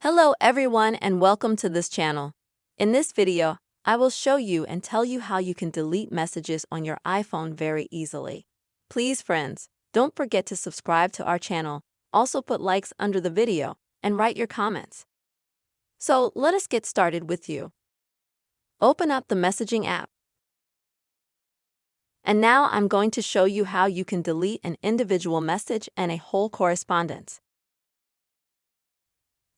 Hello everyone and welcome to this channel. In this video, I will show you and tell you how you can delete messages on your iPhone very easily. Please friends, don't forget to subscribe to our channel, also put likes under the video, and write your comments. So let us get started with you. Open up the messaging app. And now I'm going to show you how you can delete an individual message and a whole correspondence.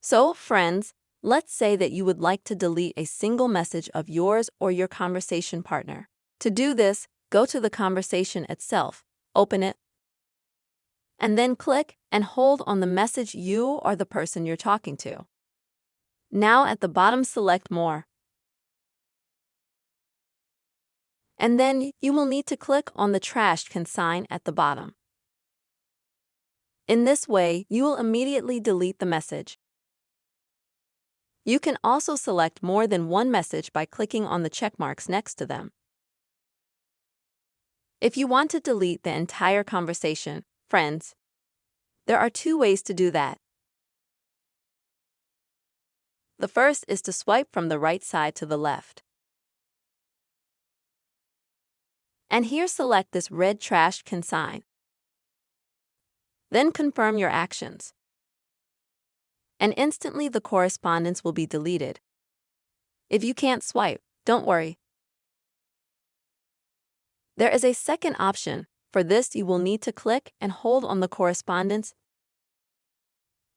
So, friends, let's say that you would like to delete a single message of yours or your conversation partner. To do this, go to the conversation itself, open it, and then click and hold on the message you or the person you're talking to. Now at the bottom, select More. And then you will need to click on the trash can sign at the bottom. In this way, you will immediately delete the message. You can also select more than one message by clicking on the check marks next to them. If you want to delete the entire conversation, friends, there are two ways to do that. The first is to swipe from the right side to the left. And here select this red trash can sign. Then confirm your actions. And instantly the correspondence will be deleted. If you can't swipe, don't worry. There is a second option. For this, you will need to click and hold on the correspondence.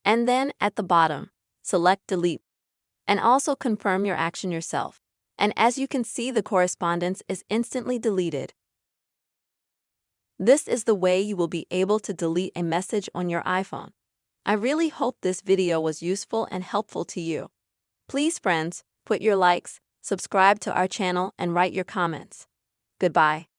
And then at the bottom, select Delete. And also confirm your action yourself. And as you can see, the correspondence is instantly deleted. This is the way you will be able to delete a message on your iPhone. I really hope this video was useful and helpful to you. Please, friends, put your likes, subscribe to our channel, and write your comments. Goodbye.